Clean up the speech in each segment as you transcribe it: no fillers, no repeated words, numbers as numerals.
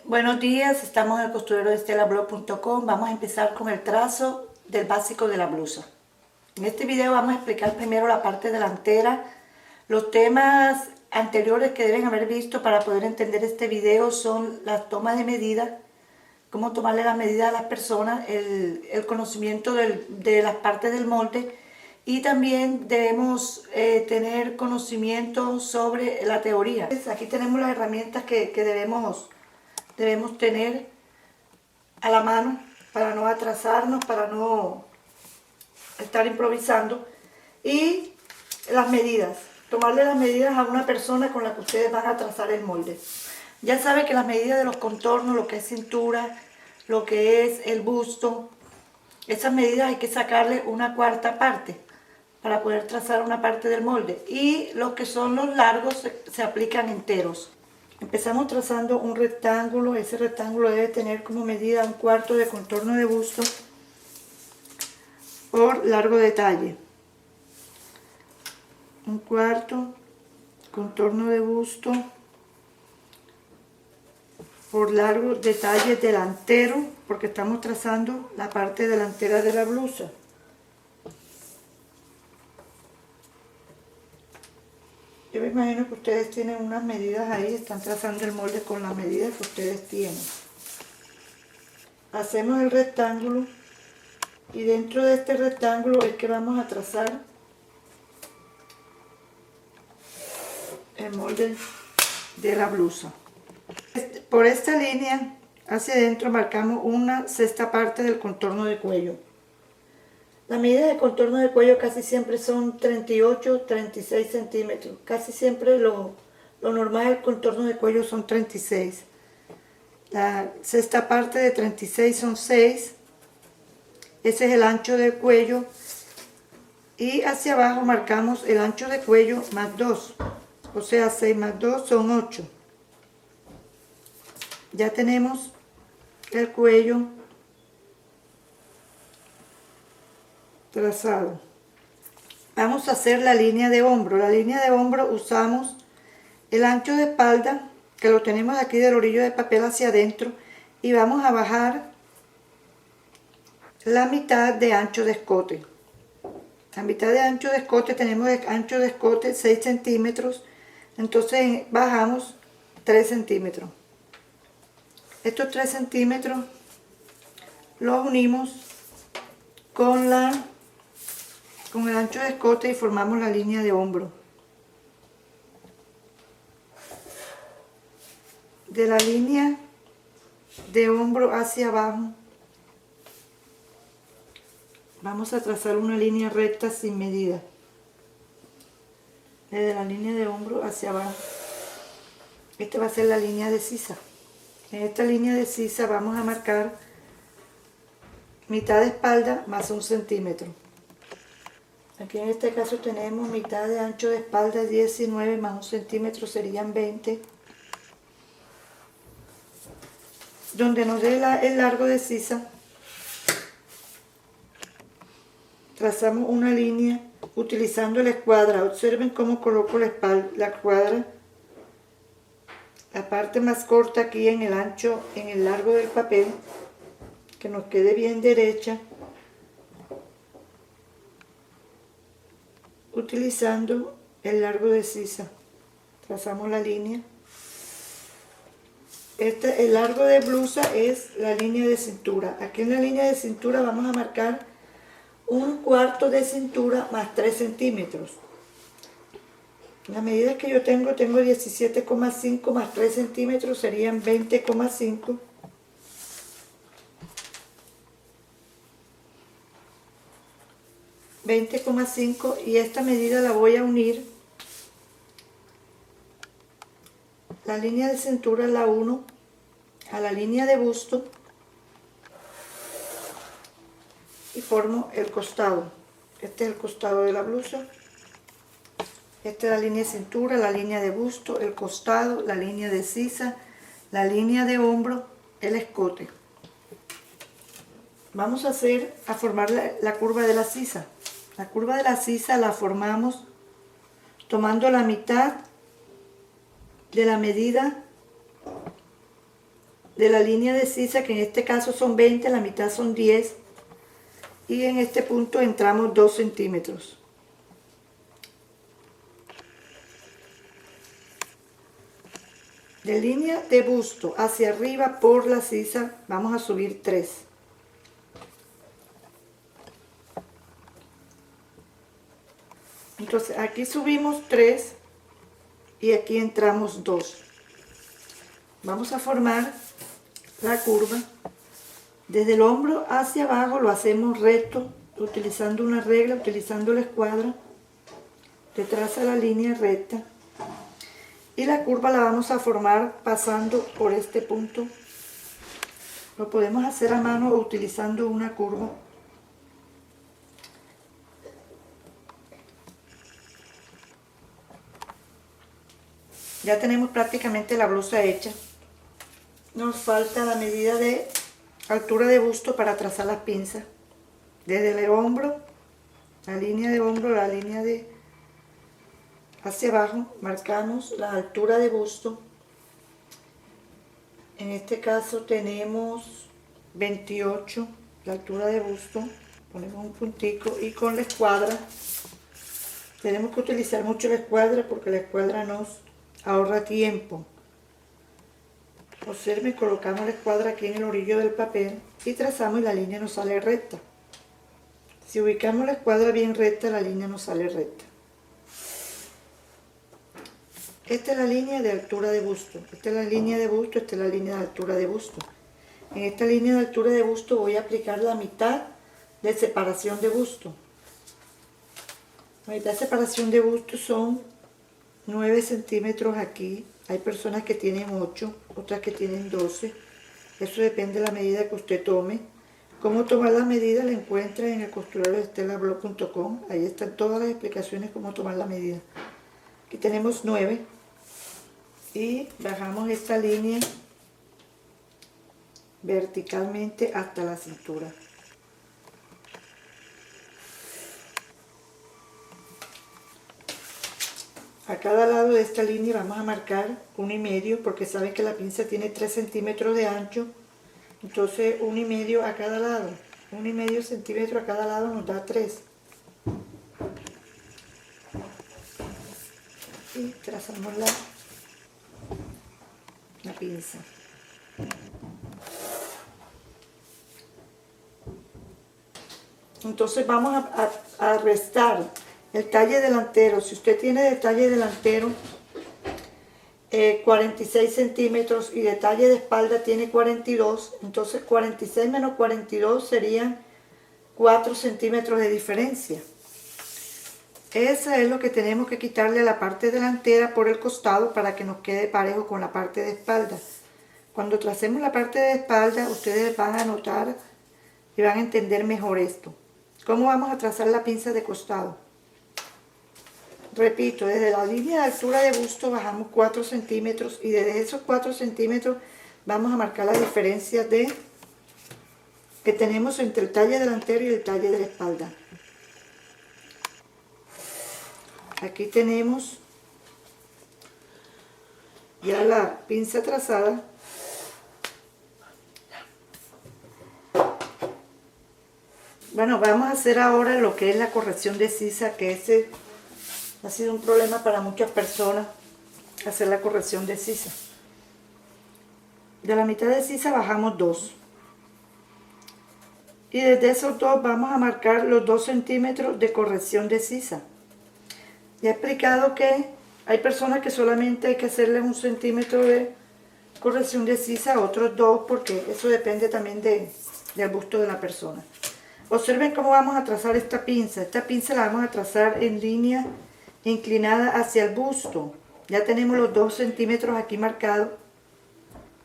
Buenos días, estamos en el costurero de estelablog.com. Vamos a empezar con el trazo del básico de la blusa. En este video vamos a explicar primero la parte delantera. Los temas anteriores que deben haber visto para poder entender este video son las tomas de medida, cómo tomarle las medidas a las personas, el conocimiento de las partes del molde, y también debemos tener conocimiento sobre la teoría. Aquí tenemos las herramientas que debemos tener a la mano para no atrasarnos, para no estar improvisando, y las medidas, tomarle las medidas a una persona con la que ustedes van a trazar el molde. Ya saben que las medidas de los contornos, lo que es cintura, lo que es el busto, esas medidas hay que sacarle una cuarta parte para poder trazar una parte del molde, y los que son los largos se aplican enteros. Empezamos trazando un rectángulo. Ese rectángulo debe tener como medida 1/4 de contorno de busto por largo de talle. 1/4 contorno de busto por largo de talle delantero, porque estamos trazando la parte delantera de la blusa. Yo me imagino que ustedes tienen unas medidas ahí, están trazando el molde con las medidas que ustedes tienen. Hacemos el rectángulo y dentro de este rectángulo es que vamos a trazar el molde de la blusa. Por esta línea hacia adentro marcamos una sexta parte del contorno de cuello. Las medidas de contorno de cuello casi siempre son 38-36 centímetros. Casi siempre lo normal del contorno de cuello son 36. La sexta parte de 36 son 6. Ese es el ancho del cuello. Y hacia abajo marcamos el ancho de cuello más 2. O sea, 6 más 2 son 8. Ya tenemos el cuello trazado. Vamos a hacer la línea de hombro. La línea de hombro usamos el ancho de espalda, que lo tenemos aquí del orillo de papel hacia adentro, y vamos a bajar la mitad de ancho de escote. La mitad de ancho de escote, tenemos de ancho de escote 6 centímetros, entonces bajamos 3 centímetros. Estos 3 centímetros los unimos con el ancho de escote y formamos la línea de hombro. De la línea de hombro hacia abajo vamos a trazar una línea recta sin medida. Desde la línea de hombro hacia abajo. Esta va a ser la línea de sisa. En esta línea de sisa vamos a marcar mitad de espalda más 1 centímetro. Aquí en este caso tenemos mitad de ancho de espalda 19 más 1 centímetro serían 20. Donde nos dé el largo de sisa, trazamos una línea utilizando la escuadra. Observen cómo coloco la escuadra. La parte más corta aquí en el ancho, en el largo del papel, que nos quede bien derecha, utilizando el largo de sisa. Trazamos la línea. El largo de blusa es la línea de cintura. Aquí en la línea de cintura vamos a marcar 1/4 de cintura más 3 centímetros. Las medidas que yo tengo 17,5 más 3 centímetros serían 20,5. Y esta medida la voy a unir. La línea de cintura la uno a la línea de busto y formo el costado. Este es el costado de la blusa. Esta es la línea de cintura, la línea de busto, el costado, la línea de sisa, la línea de hombro, el escote. Vamos a formar la curva de la sisa. La curva de la sisa la formamos tomando la mitad de la medida de la línea de sisa, que en este caso son 20, la mitad son 10, y en este punto entramos 2 centímetros. De línea de busto hacia arriba por la sisa vamos a subir 3. Entonces aquí subimos 3 y aquí entramos 2. Vamos a formar la curva. Desde el hombro hacia abajo lo hacemos recto, utilizando una regla, utilizando la escuadra. Te traza la línea recta. Y la curva la vamos a formar pasando por este punto. Lo podemos hacer a mano o utilizando una curva. Ya tenemos prácticamente la blusa hecha. Nos falta la medida de altura de busto para trazar las pinzas. Desde el hombro, la línea de hombro, la línea de hacia abajo, marcamos la altura de busto. En este caso tenemos 28, la altura de busto. Ponemos un puntico y con la escuadra, tenemos que utilizar mucho la escuadra porque la escuadra nos ahorra tiempo. Observen, colocamos la escuadra aquí en el orillo del papel y trazamos y la línea nos sale recta. Si ubicamos la escuadra bien recta, la línea nos sale recta. Esta es la línea de altura de busto, esta es la línea de busto, esta es la línea de altura de busto. En esta línea de altura de busto voy a aplicar la mitad de separación de busto. La mitad de separación de busto son 9 centímetros aquí. Hay personas que tienen 8, otras que tienen 12. Eso depende de la medida que usted tome. Cómo tomar la medida la encuentra en el costurero de estelablog.com. Ahí están todas las explicaciones cómo tomar la medida. Aquí tenemos 9. Y bajamos esta línea verticalmente hasta la cintura. A cada lado de esta línea vamos a marcar 1,5 porque saben que la pinza tiene 3 centímetros de ancho. Entonces 1,5 a cada lado. 1,5 centímetros a cada lado nos da 3. Y trazamos la pinza. Entonces vamos a restar el talle delantero. Si usted tiene de talle delantero 46 centímetros y de talle de espalda tiene 42, entonces 46 menos 42 serían 4 centímetros de diferencia. Eso es lo que tenemos que quitarle a la parte delantera por el costado para que nos quede parejo con la parte de espalda. Cuando tracemos la parte de espalda, ustedes van a notar y van a entender mejor esto. ¿Cómo vamos a trazar la pinza de costado? Repito, desde la línea de altura de busto bajamos 4 centímetros y desde esos 4 centímetros vamos a marcar la diferencia que tenemos entre el talle delantero y el talle de la espalda. Aquí tenemos ya la pinza trazada. Bueno, vamos a hacer ahora lo que es la corrección de sisa, que ese ha sido un problema para muchas personas, hacer la corrección de sisa. De la mitad de sisa bajamos 2. Y desde esos 2 vamos a marcar los 2 centímetros de corrección de sisa. Ya he explicado que hay personas que solamente hay que hacerles 1 centímetro de corrección de sisa, otros 2, porque eso depende también del busto de la persona. Observen cómo vamos a trazar esta pinza. Esta pinza la vamos a trazar en línea inclinada hacia el busto. Ya tenemos los 2 centímetros aquí marcados,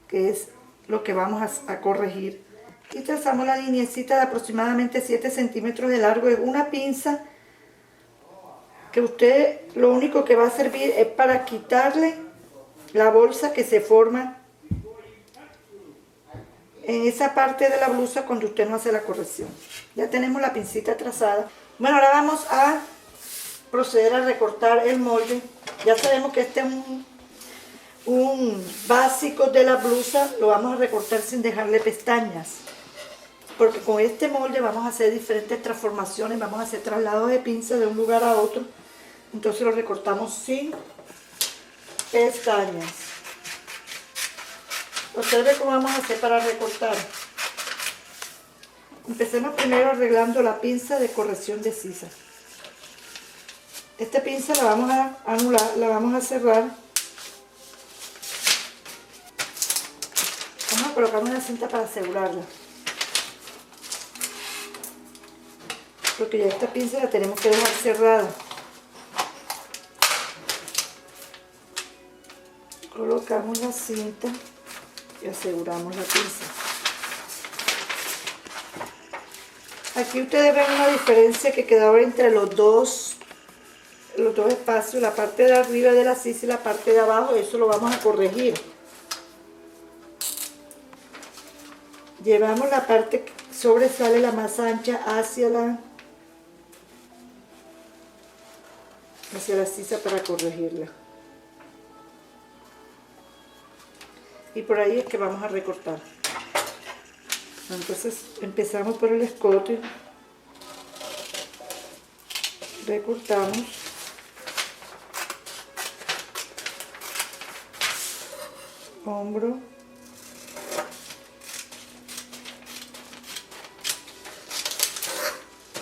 que es lo que vamos a corregir. Y trazamos la lineecita de aproximadamente 7 centímetros de largo. Es una pinza que usted lo único que va a servir es para quitarle la bolsa que se forma en esa parte de la blusa cuando usted no hace la corrección. Ya tenemos la pincita trazada. Bueno, ahora vamos a proceder a recortar el molde. Ya sabemos que este es un básico de la blusa, lo vamos a recortar sin dejarle pestañas. Porque con este molde vamos a hacer diferentes transformaciones, vamos a hacer traslados de pinza de un lugar a otro. Entonces lo recortamos sin pestañas. Observe cómo vamos a hacer para recortar. Empecemos primero arreglando la pinza de corrección de sisa. Esta pinza la vamos a anular, la vamos a cerrar. Vamos a colocar una cinta para asegurarla. Porque ya esta pinza la tenemos que dejar cerrada. Colocamos la cinta y aseguramos la pinza. Aquí ustedes ven una diferencia que quedaba entre los dos espacios, la parte de arriba de la sisa y la parte de abajo. Eso lo vamos a corregir. Llevamos la parte que sobresale, la más ancha, hacia la sisa para corregirla. Y por ahí es que vamos a recortar. Entonces empezamos por el escote, recortamos, hombro,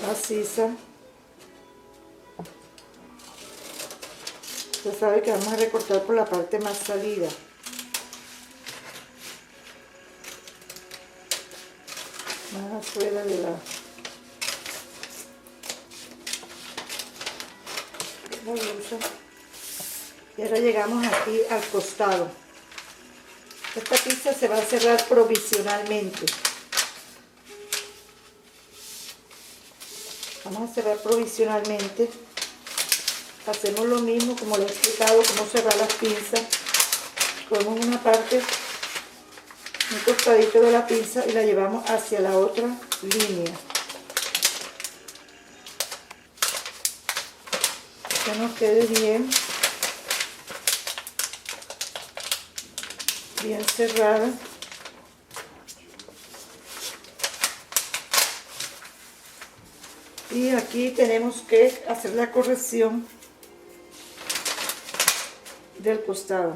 la sisa. Ya sabe que vamos a recortar por la parte más salida. Más afuera de la blusa. Y ahora llegamos aquí al costado. Esta pinza se va a cerrar provisionalmente. Vamos a cerrar provisionalmente. Hacemos lo mismo como le he explicado, cómo cerrar las pinzas. Cogemos una parte, un costadito de la pinza y la llevamos hacia la otra línea. Que nos quede bien cerrada. Y aquí tenemos que hacer la corrección del costado.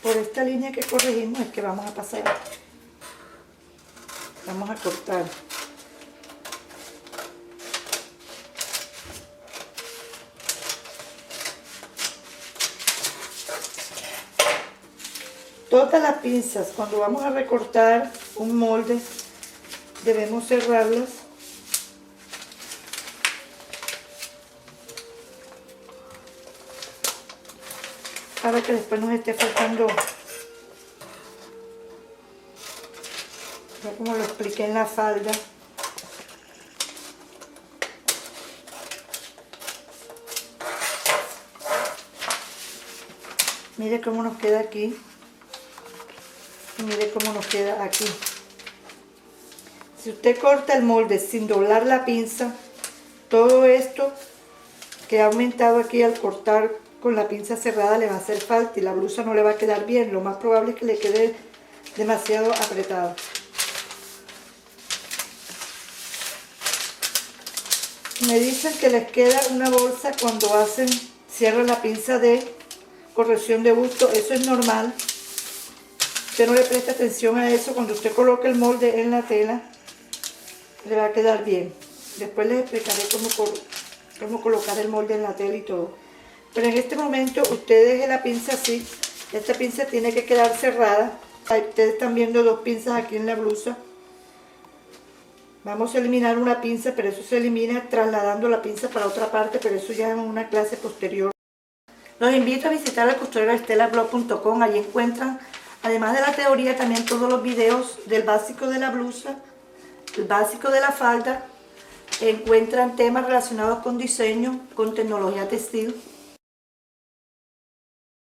Por esta línea que corregimos es que vamos a pasar. Vamos a cortar. Todas las pinzas, cuando vamos a recortar un molde, debemos cerrarlas para que después nos esté faltando, ya como lo expliqué en la falda. Mire cómo nos queda aquí. Y mire cómo nos queda aquí. Si usted corta el molde sin doblar la pinza, todo esto que ha aumentado aquí al cortar con la pinza cerrada le va a hacer falta y la blusa no le va a quedar bien. Lo más probable es que le quede demasiado apretado. Me dicen que les queda una bolsa cuando cierran la pinza de corrección de busto. Eso es normal. Usted no le presta atención a eso. Cuando usted coloque el molde en la tela, le va a quedar bien. Después les explicaré cómo colocar el molde en la tela y todo. Pero en este momento usted deje la pinza así. Esta pinza tiene que quedar cerrada. Ustedes están viendo dos pinzas aquí en la blusa. Vamos a eliminar una pinza, pero eso se elimina trasladando la pinza para otra parte, pero eso ya en una clase posterior. Los invito a visitar la costurera estelablog.com. Allí encuentran, además de la teoría, también todos los videos del básico de la blusa, el básico de la falda. Encuentran temas relacionados con diseño, con tecnología textil.